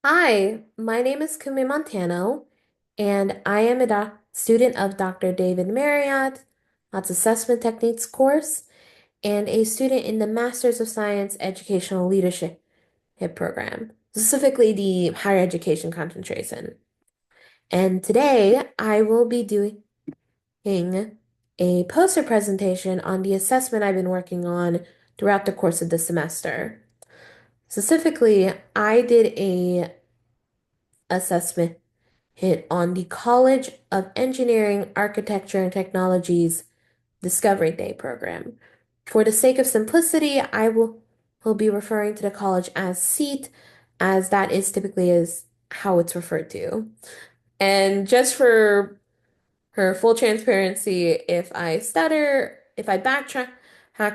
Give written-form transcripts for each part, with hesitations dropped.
Hi, my name is Kumi Montano, and I am a student of Dr. David Marriott's Assessment Techniques course and a student in the Masters of Science Educational Leadership program, specifically the higher education concentration. And today I will be doing a poster presentation on the assessment I've been working on throughout the course of the semester. Specifically, I did a assessment hit on the College of Engineering, Architecture, and Technology's Discovery Day program. For the sake of simplicity, will be referring to the college as CEAT, as that is typically is how it's referred to. And just for full transparency, if I stutter, if I backtrack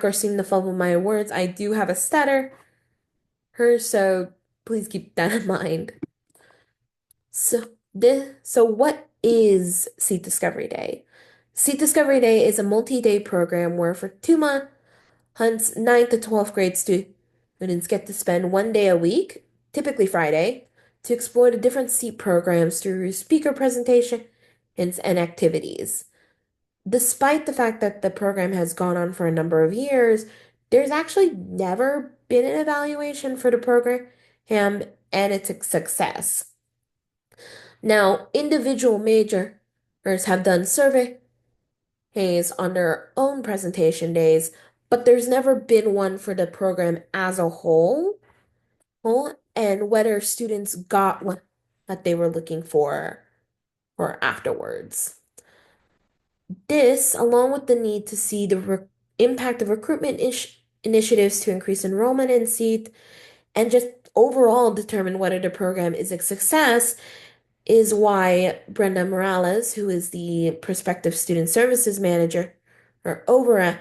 or seem to fumble my words, I do have a stutter, so please keep that in mind. So what is Seat Discovery Day? Seat Discovery Day is a multi-day program where for 2 months, 9th to 12th grade students get to spend 1 day a week, typically Friday, to explore the different seat programs through speaker presentation and activities. Despite the fact that the program has gone on for a number of years, there's actually never been an evaluation for the program and its success. Now, individual majors have done surveys on their own presentation days, but there's never been one for the program as a and whether students got what that they were looking for or afterwards. This, along with the need to see the impact of recruitment initiatives to increase enrollment in seat and just overall determine whether the program is a success, is why Brenda Morales, who is the prospective student services manager or over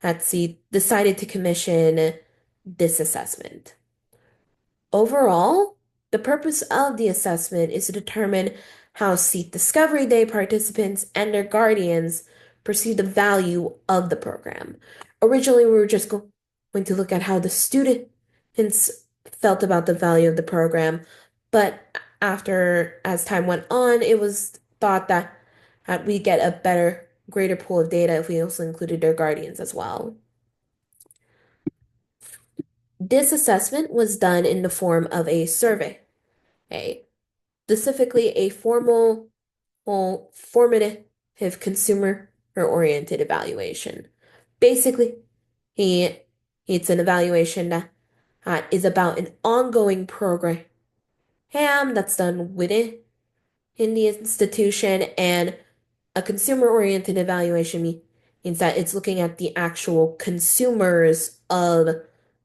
at SEED, decided to commission this assessment. Overall, the purpose of the assessment is to determine how SEED Discovery Day participants and their guardians perceive the value of the program. Originally, we were just going to look at how the students felt about the value of the program, but as time went on, it was thought that we get a greater pool of data if we also included their guardians as well. This assessment was done in the form of a survey, specifically a formative consumer or oriented evaluation. Basically, he, it's an evaluation that is about an ongoing program that's done within in the institution, and a consumer-oriented evaluation means that it's looking at the actual consumers of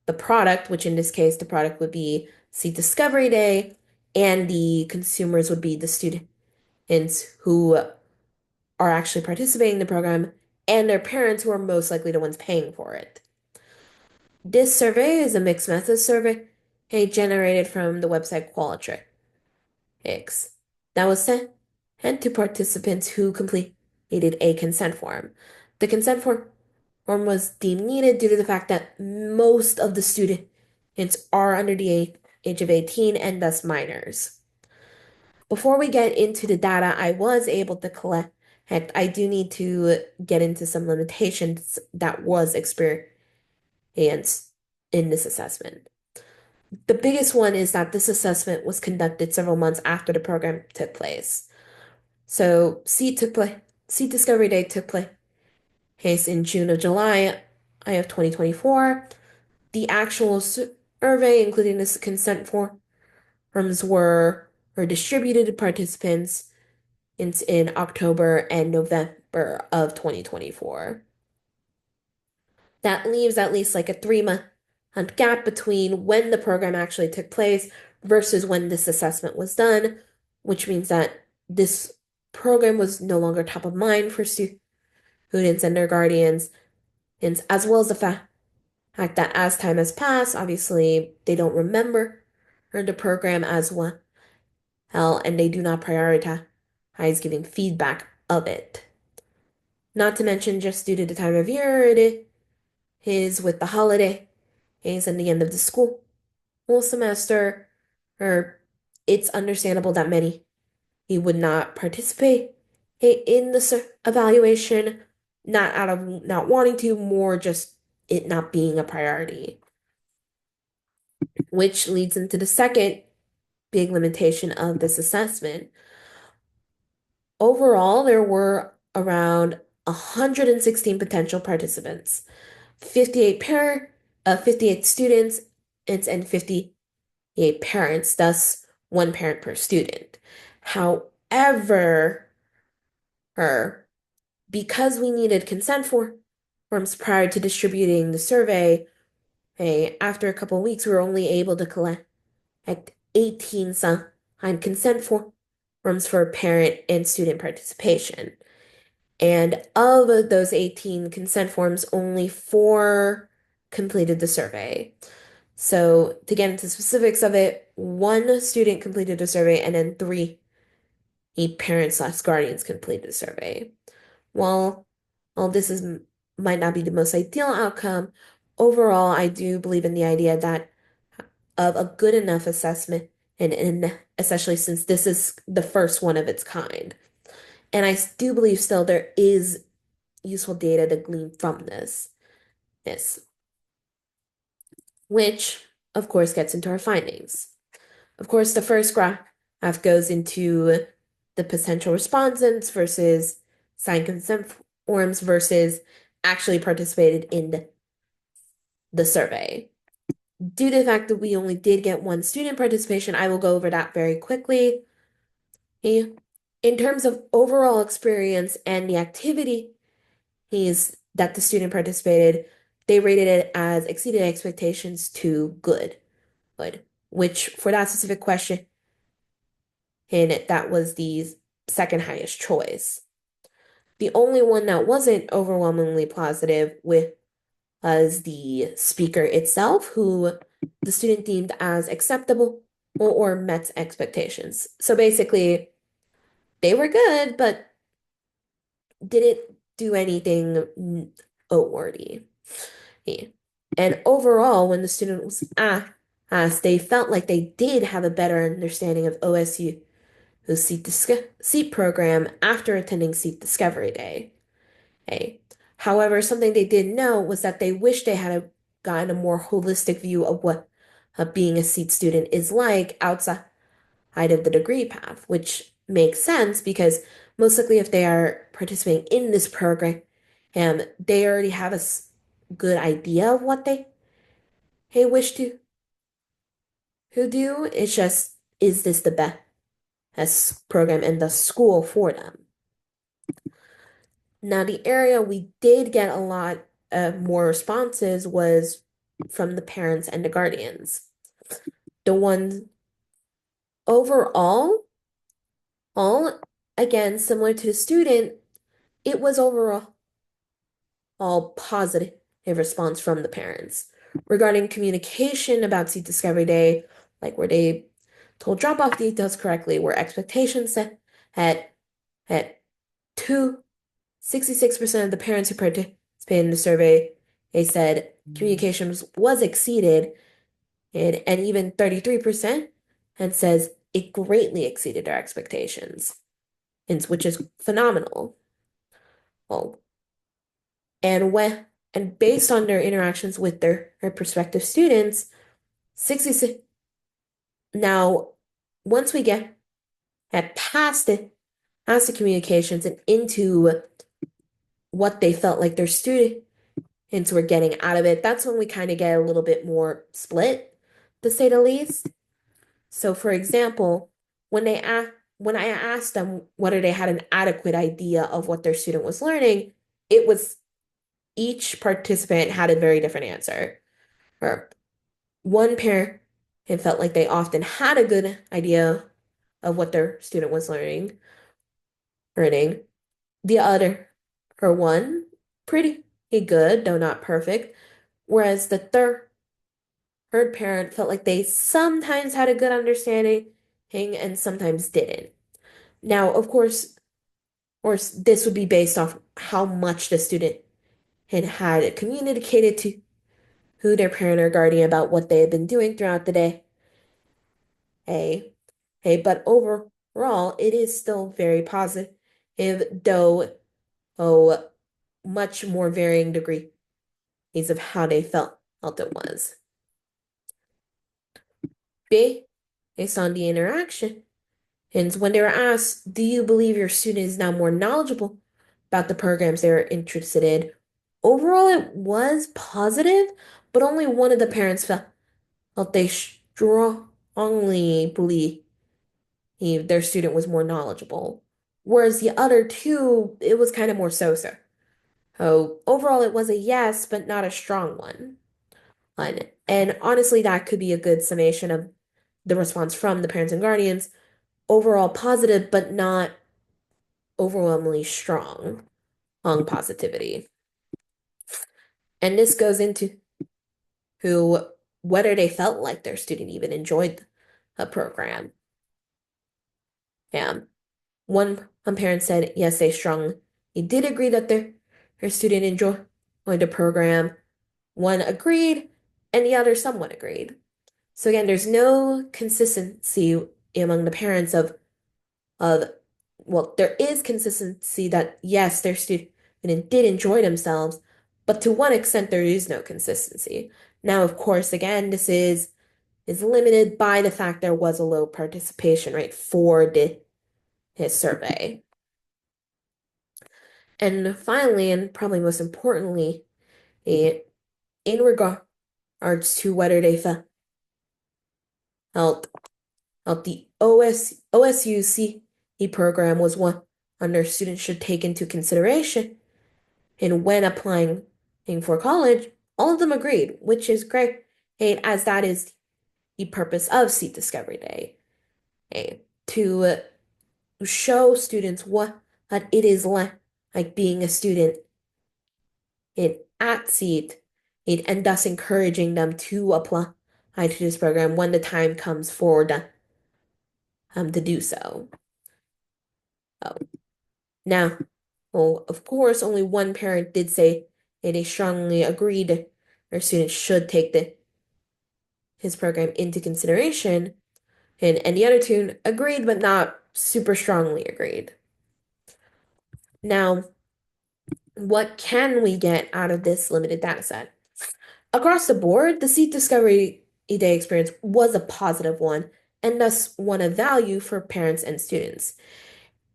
the product, which in this case, the product would be Seat Discovery Day, and the consumers would be the students who are actually participating in the program and their parents who are most likely the ones paying for it. This survey is a mixed method survey generated from the website Qualtrics that was sent to participants who completed a consent form. The consent form was deemed needed due to the fact that most of the students are under the age of 18 and thus minors. Before we get into the data I was able to collect, I do need to get into some limitations that was experienced in this assessment. The biggest one is that this assessment was conducted several months after the program took place. So Seat Discovery Day took place in June of July of 2024. The actual survey, including this consent forms, were distributed to participants in October and November of 2024. That leaves at least like a 3 month gap between when the program actually took place versus when this assessment was done, which means that this program was no longer top of mind for students and their guardians, and as well as the fact that as time has passed, obviously they don't remember the program as well, and they do not prioritize giving feedback of it. Not to mention, just due to the time of year it is with the holidays and the end of the school semester, or it's understandable that many he would not participate in the evaluation, not out of not wanting to, more just it not being a priority, which leads into the second big limitation of this assessment. Overall, there were around 116 potential participants, 58 students, and 58 parents, thus one parent per student. However, her because we needed consent forms prior to distributing the survey, after a couple of weeks, we were only able to collect 18 signed consent forms for parent and student participation. And of those 18 consent forms, only four completed the survey. So, to get into specifics of it, one student completed the survey, and then three parents/guardians completed the survey. While while this is might not be the most ideal outcome, overall, I do believe in the idea that of a good enough assessment, and especially since this is the first one of its kind. And I do believe still there is useful data to glean from this, which of course gets into our findings. Of course, the first graph goes into the potential respondents versus signed consent forms versus actually participated in the survey. Due to the fact that we only did get one student participation, I will go over that very quickly. In terms of overall experience and the activities that the student participated, they rated it as exceeded expectations to good, which for that specific question, and that was the second highest choice. The only one that wasn't overwhelmingly positive with was the speaker itself, who the student deemed as acceptable or met expectations. So basically, they were good, but didn't do anything noteworthy. Yeah. And overall, when the student was asked, they felt like they did have a better understanding of OSU who CEAT program after attending CEAT Discovery Day. However, something they did know was that they wished they had gotten a more holistic view of what being a CEAT student is like outside of the degree path, which makes sense because most likely if they are participating in this program, they already have a good idea of what they wish to who do. It's just, is this the best program in the school for them? Now, the area we did get a lot more responses was from the parents and the guardians. The ones overall, all again, similar to the student, it was overall all positive response from the parents. Regarding communication about Seat Discovery Day, like were they told drop-off details correctly, were expectations set at two 66% of the parents who participated in the survey, they said communication was exceeded, and even 33% and says it greatly exceeded their expectations, which is phenomenal. Well, and based on their interactions with their prospective students, 66 now once we get past the communications and into what they felt like their students were getting out of it, that's when we kind of get a little bit more split, to say the least. So, for example, when I asked them whether they had an adequate idea of what their student was learning, it was each participant had a very different answer. Or one parent felt like they often had a good idea of what their student was learning. The other, or one, pretty good, though not perfect. Whereas the third parent felt like they sometimes had a good understanding and sometimes didn't. Now, of course, this would be based off how much the student had communicated to who their parent or guardian about what they had been doing throughout the day Hey, hey, but overall, it is still very positive, though, oh, much more varying degrees of how they felt it was. Based on the interaction. And when they were asked, do you believe your student is now more knowledgeable about the programs they're interested in? Overall, it was positive, but only one of the parents felt they strongly believe their student was more knowledgeable. Whereas the other two, it was kind of more so-so. So overall, it was a yes, but not a strong one. And honestly, that could be a good summation of the response from the parents and guardians. Overall positive, but not overwhelmingly strong on positivity. And this goes into who whether they felt like their student even enjoyed the program. Yeah. One parent said yes, they strongly did agree that their student enjoyed the program. One agreed, and the other somewhat agreed. So again, there's no consistency among the parents of well, there is consistency that yes, their student did enjoy themselves, but to one extent there is no consistency. Now, of course, again, this is limited by the fact there was a low participation rate for his survey. And finally, and probably most importantly, in regards to whether they felt the OSUC program was one their students should take into consideration. And when applying for college, all of them agreed, which is great, as that is the purpose of CEAT Discovery Day, to show students what it is like being a student at CEAT, and thus encouraging them to apply to this program when the time comes for them to do so. Oh. Now, well, of course, only one parent did say they strongly agreed their students should take his program into consideration, and the other two agreed, but not super strongly agreed. Now, what can we get out of this limited data set? Across the board, the Seat Discovery Day experience was a positive one, and thus one of value for parents and students.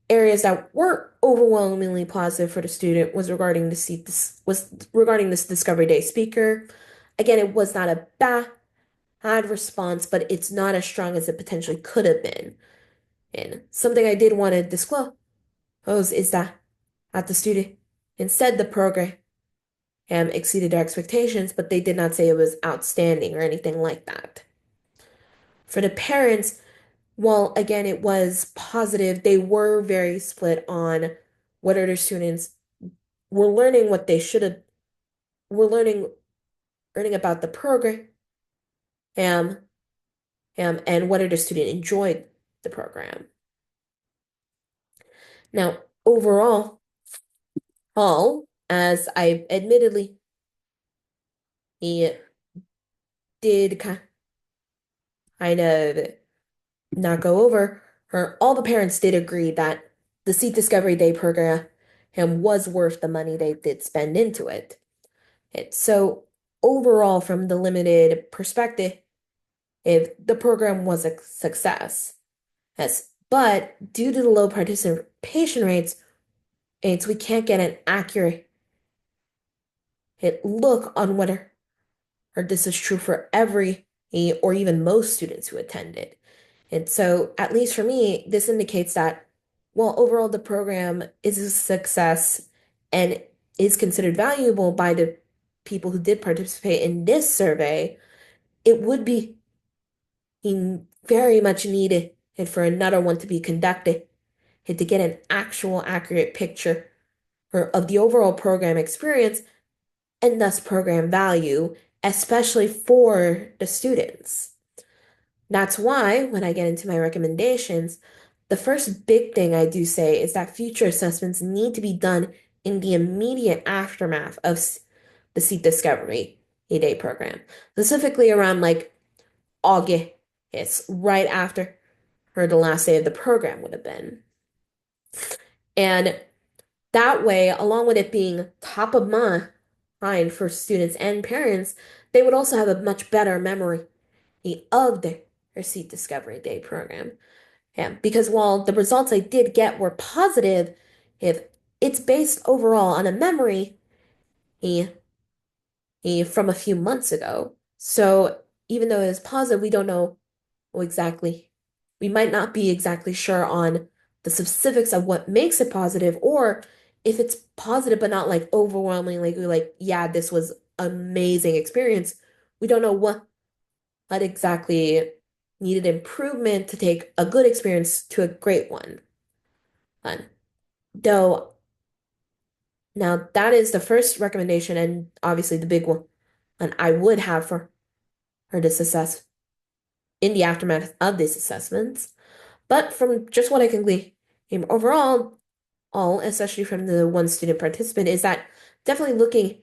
Areas that were overwhelmingly positive for the student was regarding this Discovery Day speaker. Again, it was not a bad response, but it's not as strong as it potentially could have been. And something I did want to disclose is that at the student, instead the program exceeded their expectations, but they did not say it was outstanding or anything like that. For the parents, while again it was positive, they were very split on whether their students were learning what they should have, were learning about the program, um, and whether the student enjoyed the program. Now, overall, as I admittedly he did kind of not go over, all the parents did agree that the Seat Discovery Day program was worth the money they did spend into it. So overall, from the limited perspective, if the program was a success, yes, but due to the low participation rates, we can't get an accurate look on whether or this is true for every or even most students who attended. And so, at least for me, this indicates that while overall the program is a success and is considered valuable by the people who did participate in this survey, it would be very much needed and for another one to be conducted and to get an actual accurate picture of the overall program experience and thus program value, especially for the students. That's why, when I get into my recommendations, the first big thing I do say is that future assessments need to be done in the immediate aftermath of the Seat Discovery Day program, specifically around like August, It's right after or the last day of the program would have been. And that way, along with it being top of mind for students and parents, they would also have a much better memory of their CEAT Discovery Day program. Yeah, because while the results I did get were positive, if it's based overall on a memory eh, from a few months ago. So even though it is positive, we don't know exactly. We might not be exactly sure on the specifics of what makes it positive, or if it's positive but not like overwhelmingly like, yeah, this was amazing experience. We don't know what exactly needed improvement to take a good experience to a great one. Fun. Though now that is the first recommendation and obviously the big one, and I would have for this assess in the aftermath of these assessments. But from just what I can glean, overall, especially from the one student participant, is that definitely looking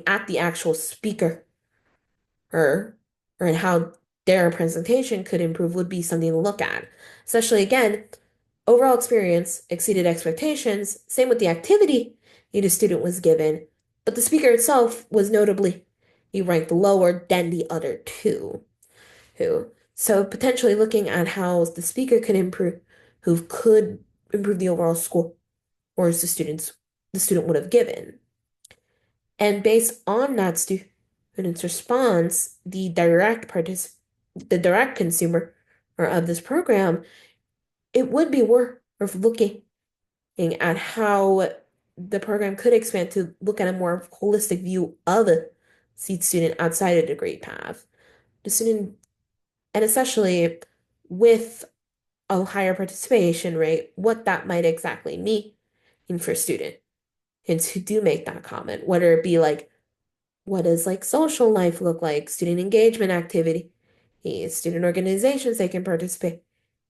at the actual speaker or and how their presentation could improve would be something to look at. Especially again, overall experience exceeded expectations, same with the activity the student was given, but the speaker itself was notably he ranked lower than the other two. Who so potentially looking at how the speaker could improve, who could improve the overall score, or as the student would have given. And based on that student's response, the direct consumer or of this program, it would be worth looking at how the program could expand to look at a more holistic view of a seed student outside a degree path. The student, and especially with a higher participation rate, what that might exactly mean for students who do make that comment, whether it be like, what does like social life look like, student engagement activity, student organizations they can participate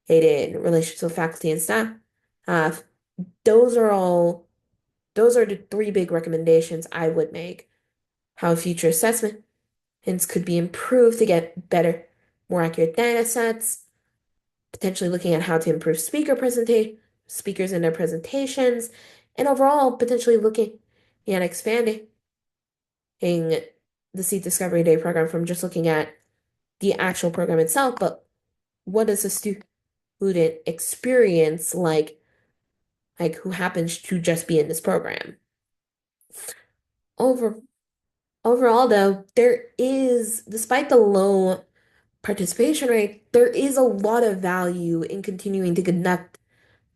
in, relationships with faculty and staff. Uh, those are all, those are the three big recommendations I would make. How future assessments could be improved to get better, more accurate data sets, potentially looking at how to improve speakers in their presentations, and overall potentially looking at expanding the CEAT Discovery Day program from just looking at the actual program itself, but what does a student experience like who happens to just be in this program? Over Overall though, there is, despite the low participation rate, there is a lot of value in continuing to conduct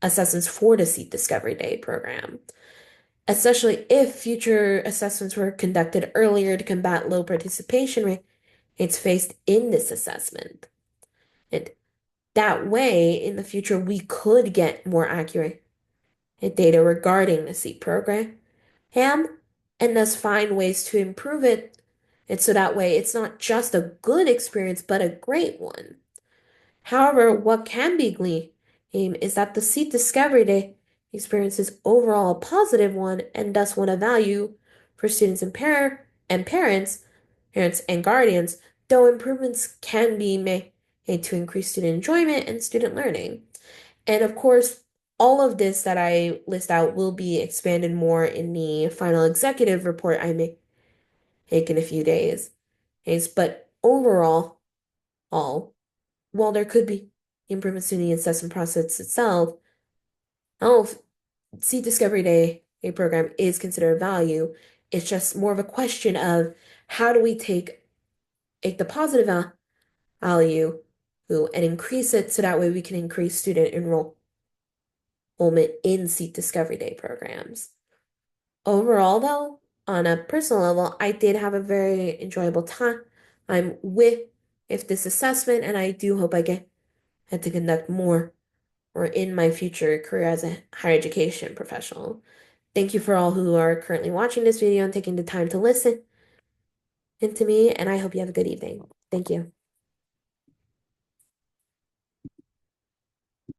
assessments for the CEAT Discovery Day program, especially if future assessments were conducted earlier to combat low participation rates faced in this assessment. And that way, in the future, we could get more accurate data regarding the CEAT program, and thus find ways to improve it. And so that way, it's not just a good experience, but a great one. However, what can be gleaned is that the CEAT Discovery Day experience is overall a positive one and thus one of value for students and parents and guardians, though improvements can be made to increase student enjoyment and student learning. And of course, all of this that I list out will be expanded more in the final executive report I make in a few days. But overall, all while there could be improvements to the assessment process itself, oh, see Discovery Day, a program is considered a value. It's just more of a question of how do we take the positive value and increase it so that way we can increase student enrollment in CEAT Discovery Day programs. Overall, though, on a personal level, I did have a very enjoyable time. I'm with this assessment, and I do hope I get to conduct more or in my future career as a higher education professional. Thank you for all who are currently watching this video and taking the time to listen to me, and I hope you have a good evening. Thank you.